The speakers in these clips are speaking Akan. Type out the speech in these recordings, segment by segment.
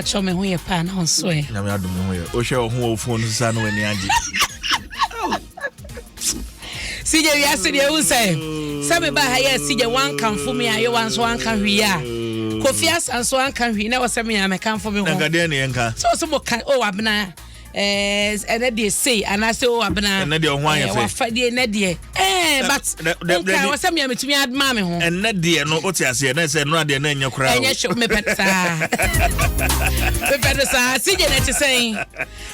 pacho me ho ye pa na onso e na me Adom ho ye o hwe ho phone sa no ani age CJ we ase de u say me ba ha ye CJ wan kan fo me aye wan so wan kan hwi a Kofi asanso wan kan hwi na wo se me ya me kan fo me ho na de ne yenka so mo kan o abena ene de say anase o abena ene de ho an ye fe wa fa de ene de but okay wo se me metumi adma me ho ene de no o ti ase na se no de na enya kura enye sho me peta me peta sa CJ na ti say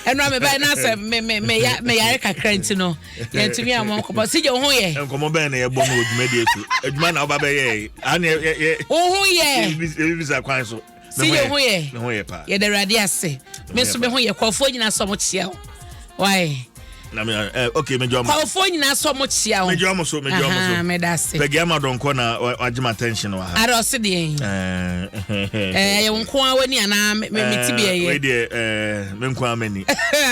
eno me ba na se me ya kakra ntino ye ntumi amon ko ba CJ ho ye enkomo ben na ye bo no oduma de etu aduma na oba be ye ani ye ho ye visa kwan so CJ ho ye me ho ye pa ye de rade ase me so me ho ye kwofo nyina so mo chia why na me okay me jom kwofo nyina so mo chia me jom so me da se pegi amadon ko na wagima attention wa ha aro se de ye wonko awani ana me tibie ye we de me nko amani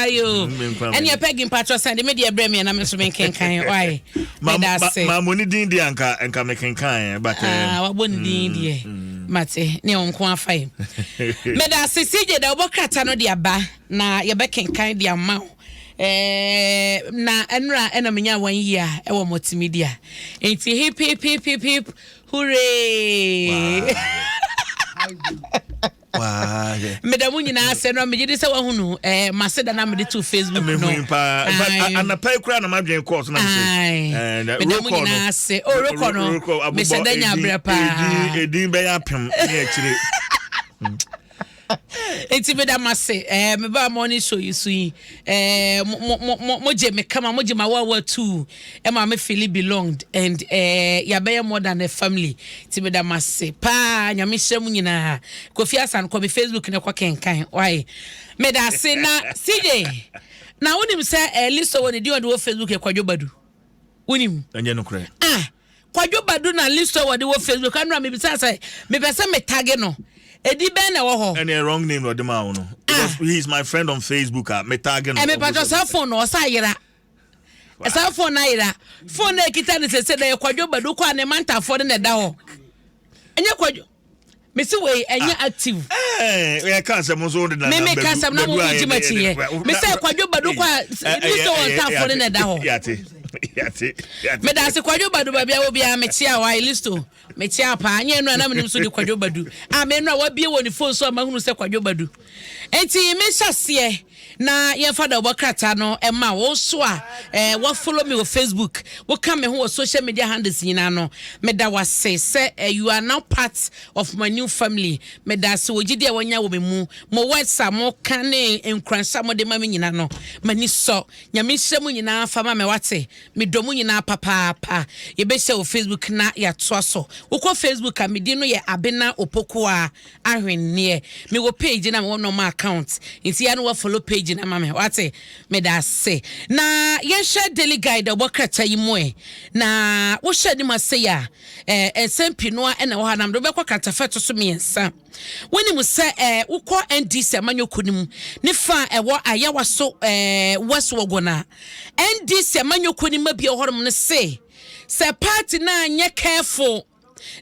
ayo eni e pegi mpatro sande me de ebre me na me so me kenkan why me da se ma moni din di anka me kenkan but wa boni din di mate ne wonko afai me da se CJ da obokrata no de aba na ye be kenkan de amao na enra ena menya 1 year e wo multimedia enti hip hip hip hip hip hooray wow medamu nyina ase no megide se wahunu maseda na mede to Facebook no anapai kura na madwen course na se medamu nyina ase o rekono meseda nya brepa edin be ya pem ne akire enti beda mase me ba morning show you mo je me kama mo je ma wa too e ma me feel belonged and ya be more than a family enti beda mase pa nyame hyem nyina Kofi Asan ko be Facebook ne kwa kenkan why me da se na CJ na wonim se listo woni di on Facebook e kwadwo badu wonim anye no kure kwadwo badu na listo wodi wo Facebook anura me bisa se me pese me tag no Edi ben na wo ho. Any wrong name no de ma no. He's my friend on Facebook. Me tag no. Me patro sa phone no sa yira. Sa phone na yira. Phone na kita ne se na kwadwo badu kwa ne manta for ne da ho. Enye kwadwo. Me si we enye active. We can say mo so de na. Me can say na mo ji machi ye. Me say kwadwo badu kwa ni so on ta for ne da ho. Yati. Me da se kwadwo badu ba bia wo bia me chia wa listo. Me chia pa anye no na me so di kwadwo badu. A me no wa bia woni phone so ma hunu se kwadwo badu. Enti me hyase na ye fada obokrata no e ma wo so a wo follow me on Facebook. Wo come me ho on social media handles nyina no. Me da wase say you are now part of my new family. Me da se ogide wonya wo me mu. Mo whatsapp mo kan enkransa mo de ma me nyina no. Mani so nyame hyem nyina fa ma me wate. Me domu nyina papa ye be share o Facebook na ya to so ukọ Facebook a me di no ye abena opoko a ahwenne me wo page na me no ma account nti ya no wa follow page na ma me wate me da se na ye share daily guide obokrata yi mo na wo share ni ma se ya ensempi no a na wo ha na do be kwa katafa to so me ensa woni mu se ukọ NDC amanyokunim ne fa ewo ayawa so waswogona NDC amanyokunim ma bi horom ne se party na anye careful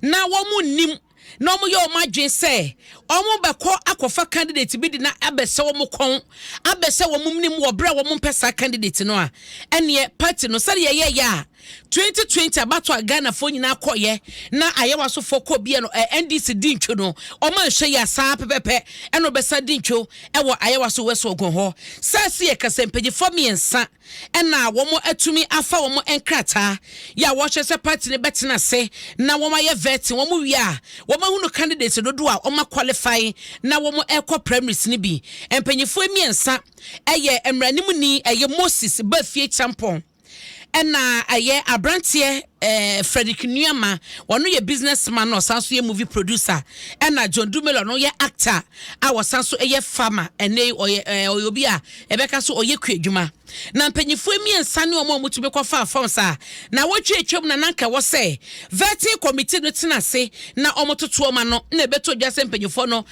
na wo mu nim no mo yo madwen se omo beko akofa candidate bi di na abese wo mo kon abese wo mum nim wo bra wo mo pesa candidate no a ene party no sare ye ya 2020 abato Ghana fo nyina koye na ayewa so fo ko bia no NDC dintwo no o ma hwe ya sa pepepe eno besa dintwo ewo ayewa so weso ogon ho sase ye kasempegi fo miensa ena wo mo atumi afa wo mo enkrata ya wo hwe se party ne betena se na wo ma ye vet wo mo wi a wo ma hunu candidate dodo a o ma qualify na wo mo ekọ primaries ni bi empanyifo miensa eye emranim ni eye Moses Bafie Champon ena aye abrantie Frederick Newama wonu ye businessman no sanso ye movie producer ena John Dumelo no ye actor a wasanso ye farmer ene oyobi a ebeka so oye kwadwuma na mpanyifo miensa ne omo mutube kwafa afomsa na wotwe etwom na nanka wo se vetting committee no tena se na omo toto ma no na ebeto dwase mpanyifo no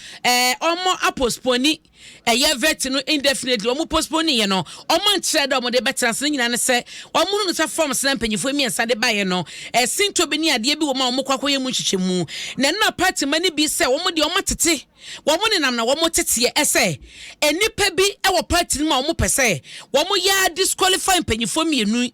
omo apostpone eye vet no indefinitely omo postpone ye no omo nkyere da omo de betena se nyina ne se omo no sa forms na mpanyifo miensa de baye no no sinto bi ni ade bi wo ma wo kwakọ yemu hyehyemu na na party mani bi se wo de wo matete wo mo nenam na wo mo tete ese enipa bi e wo party ni ma wo mo pese wo mo ya disqualify mpanyifo mienu e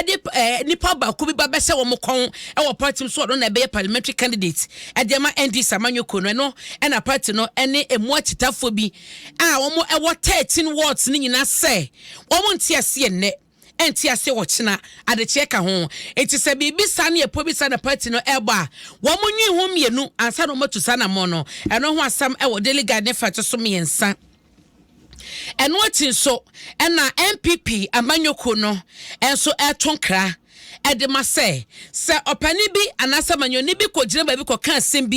de nipa ba ko bi ba bese wo mo kon e wo party so do na be parliamentary candidate e de ma ND Samanyoko no e na party no ene emu atitafo bi a wo mo e wo 13 wards ni nyina se wo mo ntiase ne enti ase wo chena adeche ka ho enti se bibi sa na epo bi sa na party no eba wo mo nwi ho mienu ansa no matusa na mo no eno ho asam e wo delegate ne fa so miensa eno ati so na MPP Amanyoko no enso etonkra edema se opani bi anasa manyoni bi ko gina ba bi ko kan asem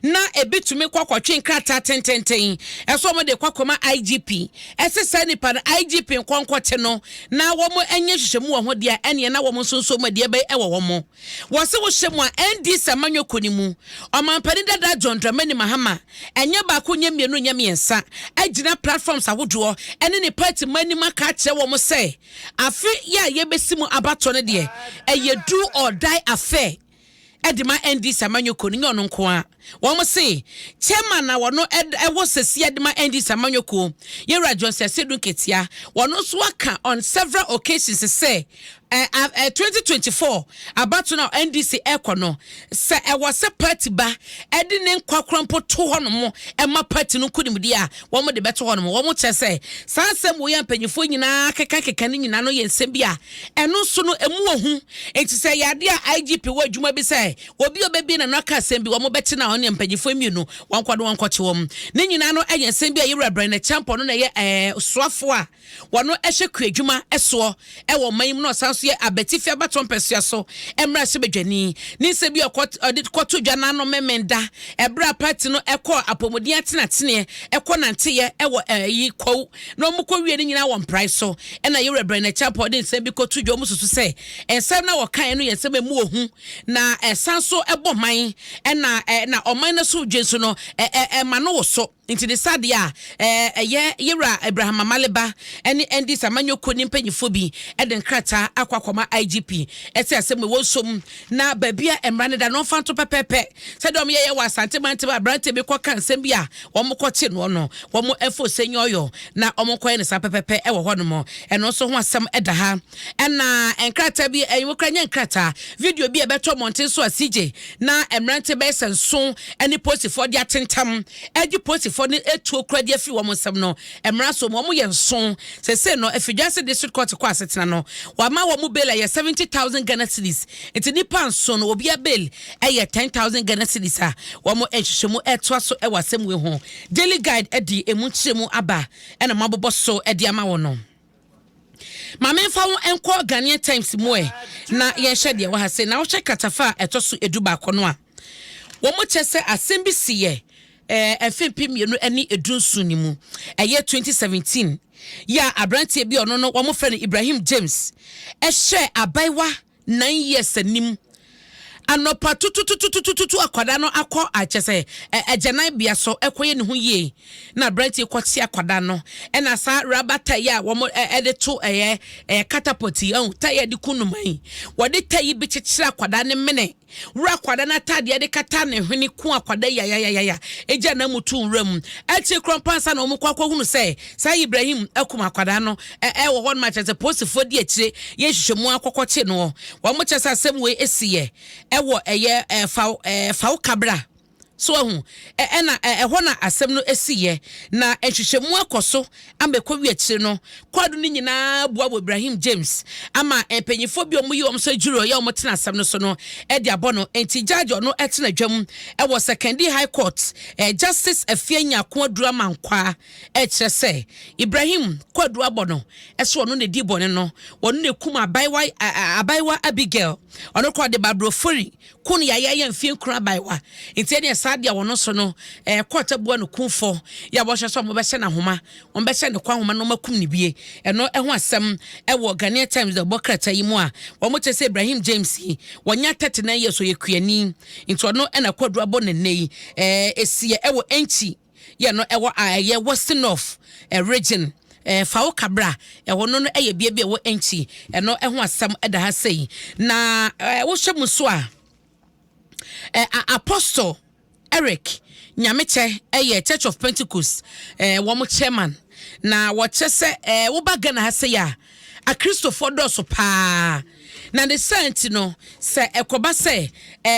na ebitumi kwakotwe nkrata tententen eso mo de kwakoma IGP ese nipa na IGP nkonkote no na wo mo enye hwehwemu wo ho dia ene na wo mo sonso ma dia ba e wo mo wo se wo hyemu a ND Samanyoko ni mu omampani dada John Dramani Mahama enye ba ko nya mienu nya miensa agina platforms awodo ene ne party mani maka kire wo mo se afi ya yebesimu abato ne de a do or die affair. Edema ND Samanyoko ni ono nko a wo say chairman na wono e wo sesi edema ND Samanyoko Yera Johnson Sedu Ketia wono so aka on several occasions say 2024 about now NDC ekono se e was a party ba edi ne nkwakrampo to hono mo e ma party no kunim dia wo mo de beto hono mo wo mo che say sansem wo ya mpanyifo nyina keka ni nyina no ye nsem bia eno so no emu ohu enti say yade a IGP wo adwuma bi say obi obebi na no aka asem bi wo mo beti na hono mpanyifo mienu wankwado wankwache wo ne nyina no eye nsem bia Yera Brian na champion no na ye soafo a wono ehwe kwadwuma eso e wo mayim no so ye abetifia baton pesia so emra se bedwani ni se bi kwato dwana no memenda ebra party no ekọ apomodi atenatene ekọ nanteye ewo yi kwo no mukọ wie ni nyina won price so na Yera Brian na chapo de se bi kwato dwo mususu se ensem na wokan no yensem emu ohu na esanso ebo man na oman na so dwenso no ma no wo so into the sadia Yera Abraham Amaleba eni ND Samanyoko ni mpanyifo bi eden krata akwakoma IGP eti asem wo som na babia emrane da no fanto pepepe se dom ye wa asante mante ba brante be kwa kan sem bia wo mo kote no no wo mo efo senyoyo na wo mo koye ne sa pepepe e wo ho no mo eno so ho asem eda ha na enkrata bi enwo kranya enkrata video bi e beto monte so asije na emrante be senso eni post for dia tentam edi post for ni etu okra dia fi wo mo sem no emra so mo ye nson se no efidwase district court kwa asetena no wa ma wo mo bail ya 70,000 Ghana cedis enti ni panso no obi a bail ya 10,000 Ghana cedis a wo mo ehwehwemu eto so e wasem we ho daily guide edi emu kyeremu aba na mabobo so edi ama wo no Mama mfa wo enko Ghanaian Times mu na ye hye de wo ha se na wo hye katafa eto so eduba kono a wo mo kyese asem bi siye FNP mienu eni edunsu ni mu eye 2017 ya abrantie bi ono no wo mo frɛ no Ibrahim James hye abaiwa 9 years anim anopa tututututututu akwada no akọ achese ejenan bia so ekoye ne ho yie na branti kwoti akwada no na sa rubber tire wo mo ede to catapult tire de kunuman wo de tire bi chichira akwada ne mene wura kwada na tade de kata ne hwene ku akwada ya eja na mutu nwram achi krompansa na omukwa hunu se sai Ibrahim akum akwada no wo hon ma chese post fo di achire ye hwehwemu akokɔche no wo mo chese asem we esiye ewo faw kabra so hu na ho na asem no esiye na ehwehwemu akoso ambekọ wi achire no kwadu ni nyina bua bo Ibrahim James ama empanyifo bi omuyi omso juro ya omotena asem no so no edi abono enti judge no etena dwam ewo secondary high court justice Afianya Kwadura Mankwa ekire se Ibrahim Kwadu abono eso no ne di bone no wono ne kuma abaiwa Abigail ono kwa de babro fori kun ya mfie nkura abaiwa enti ne sadia wono so no court bua no kunfo ya bo hye so mo be hye na homa mo be hye ne kwa homa no makum ne bie eno ho asem ewo Ghanaian Times the bokrata yi mu a wo mo chese Ibrahim James wonya 39 years oyekuani enti ono na Kwadu abo ne nei esie ewo enchi ye no ewo aye Western North region fawo kabra ɛwo no no ɛyɛ bia wo enchi ɛno ɛho asɛm ɛda ha sei na wo hwɛ mu so a Apostle Eric Nyameche Church of Pentecost wɔn chairman na wɔkyɛ sɛ wo ba Ghana ha sei a Christopher Dwaso pa na the saint no se ekoba se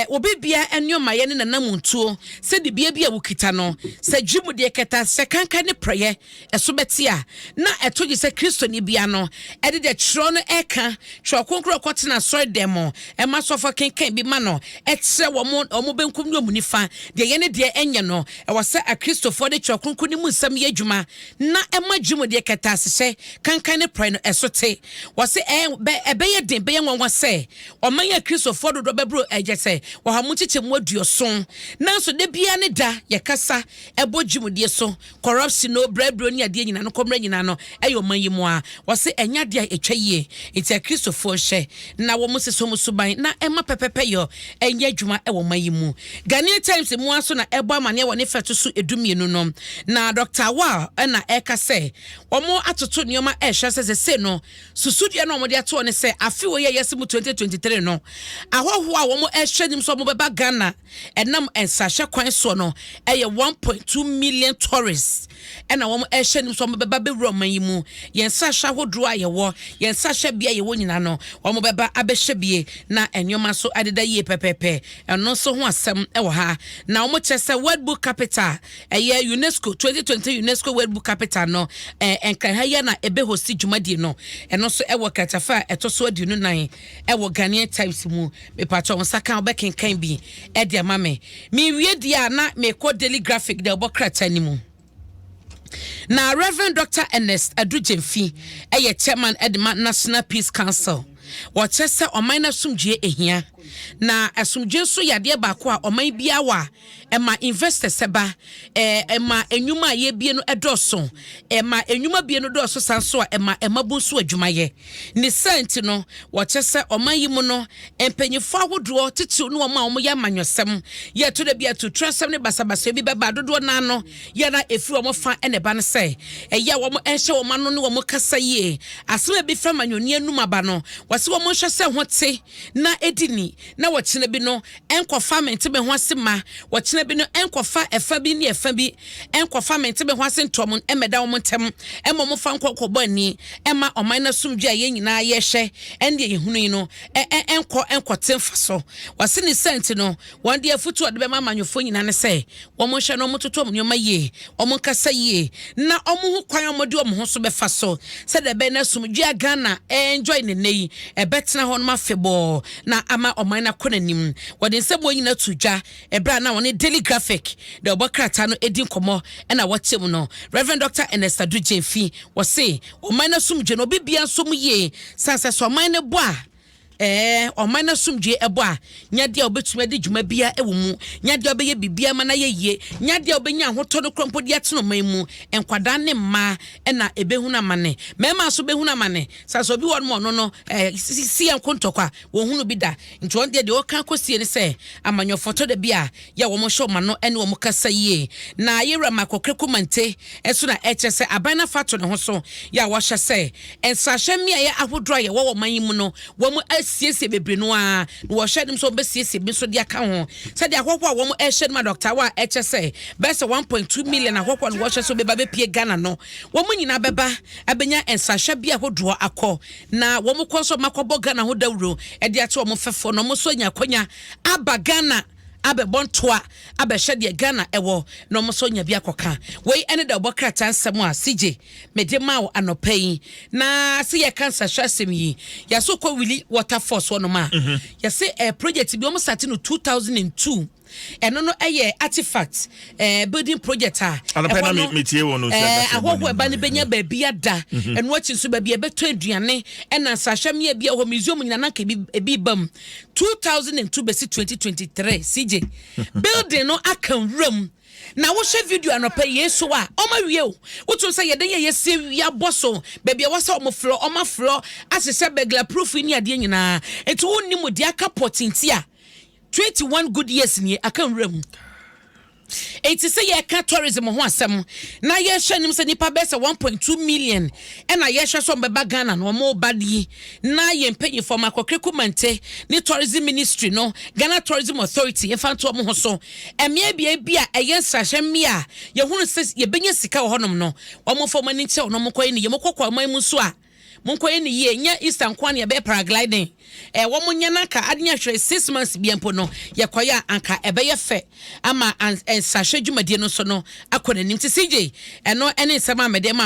obi bia enwoma ye ne nanamuntuo se de bia bia wukita no se dwumu de keta se kanka ne prayer eso betia na etoji se Kristo ni bia no ede de tro no eka tro konkro kotena so demo e ma so fa kenkan bi ma no etre wo benkum no munifa de ye ne de enye no e wo se Kristofo de tro konkro ni mu nsam ye adwuma na e ma dwumu de keta se kanka ne prayer no eso te wo se be ye den be ye nwa se o man ya Kristofo do bebro eje se wo ha mu chiche mu aduoson nanso de bia ne da ye kasa ebo dwumudie so corruption no brebro ni ade nyina no komra nyina no eyo man yi mu a wo se enya de etwa yie enti Kristofo hye na wo mu seso mu suban na ema pepepe yo enya adwuma e wo man yi mu Ghanaian Times mu aso na ebo amane wo ne feto so edumienu no na Dr. Wa na eka se wo mu atoto nioma hye se no susudie no mo de ato ne se afi wo ye yesi mu 2023 no ahoho a wo mo ehwenim so mo beba Ghana enam ensahwe kwan so no eye 1.2 million tourists ena wo mo ehwenim so mo beba be roman yi mu yensahwe hodo a ye wo yensahwe bia ye wo nyina no wo mo beba abehwe bie na enyoma so adeda ye pepepe eno so ho asem e wo ha na wo mo chese World Book Capital eye UNESCO 2020 UNESCO World Book Capital no enkan ha ye na ebe hosti dwumadi no eno so e wo katafa etoso adunu nan ewo Ghanaian Times mu me pacho on saka obekenkan bi e dia mame me wie dia na me ko daily graphic de obokrata ni mu na Reverend Dr. Ernest Adujemfi chairman Edema National Peace Council wɔkyɛ ɔman na sumdue ehia na asumdue so yade ba ko a ɔman bia wa ema investors seba ema enwuma ye bie no edoso ema enwuma bie no doso sanso a ema bunso adwuma ye ne sent no wɔkyɛ ɔman yi mu no empanyifo ahodoɔ tete no ɔma ya manyosem ye to da bia to trasem ne basabasa bi beba dodo na no ye na efiri ɔmo fa ene ba no sɛ ɛya ɔmo ɛhye ɔma no ne ɔmo kasa yie asema bi fra manyoni anum aba no se wo mo hwɛ sɛ hote na edini na wɔkyena bi no enkofa mente be ho asema wɔkyena bi no enkofa efa bi ne efa bi enkofa mente be ho asentom emeda wo ntem emmo mo fa nkɔkɔbɔ ani ema ɔman na sumdua ye nyina ye hwɛ ende ye hunu yi no enkote mfa so wɔse ne sent no wɔn de afutu ɔde be ma manyofo nyina ne sɛ wo mo hwɛ no mo toto mo nyoma yie wo mo kasa yie na ɔmo ho kwan ɔmo de ɔmo ho so be fa so sɛ de be na sumdua Ghana enjoy ne nei ebetena hon ma febo na ama oman na konanim wode nsebo nyina tudwa ebra na woni daily graphic de obokrata no edin komo na watem no Reverend Dr. Ernest Adujemfi wo se oman na sumdwe no bibia nsom ye sanse so oman ne bo a oman na sumdwe ebo a nyade obetuma de dwuma bia ewo mu nyade obeye bibia ma na ye yie nyade obenya hoto no krompo de ateno man mu enkwada ne mma na ebehu na mane mema so behu na mane sanse obi won mo no si enkontokwa wo hunu bi da nti won de o kan kosie ne se amanyo foto de bia ya wo mo hwo ma no ene wo mo kasa yie na yera makokre komante enso na eche se abana fato ne ho so ya wo hye se ensahwe me ye ahodro ye wo man yi mu no wo mo siesie bebre no a wo hwedem so be siesie bi so de aka ho se de akwokwo a wo mo ehwedem ma Dr. Wa eche se best 1.2 million akwokwo no wo hwe so be ba be pie Ghana no wo mo nyina beba abenya ensahwe bi ahodo akọ na wo mo kọ so makobo Ghana ho dawuro e de ate wo mo fefo no mo so nya kwanya aba Ghana abebontoa abehwe de Ghana ewo no mo so nya bi akoka wei ene de obokrata nsem a CJ medema wo anopai na se ye cancer hwasem yi ya so ko wili water force wono ma ya se project bi o mo start no 2002 eno no eye artifact building project a anapena metie wono se ahoho eba ne benya ba bia da eno achi so ba bia beto aduane ena sahwem ye bia ho museum nyina nanka bi bam 2002 besi 2023 CJ building no akan room na wo hwe video anopa yeso a oma wie o wotu se yede ye yesi ya boso baby a wasa omo floor oma floor asese begla proof ni ade nyina etu wonni mu dia ka potinti a 21 good years ni akan rem Enti say ye ka tourism ho asem na ye hwe nim say nipa be say 1.2 million and na ye hwe so mbeba Ghana no mo badi na ye mpanyi for makokreku mante ni tourism ministry no Ghana Tourism Authority ye fa to mo ho so emia bia eye nsahwe mmia ye hunu say ye benya sika wo honom no omo fo mani che no mo koyi ni ye mokokwa man mu so a monkoye ni ye nya Eastern kwan ye be paragliding wo munya naka adenya hwere 6 months biempo no ye koya anka ebe ye fe ama ensahwe dwumadie no so no akona nim ti CJ eno ene nsema amede ma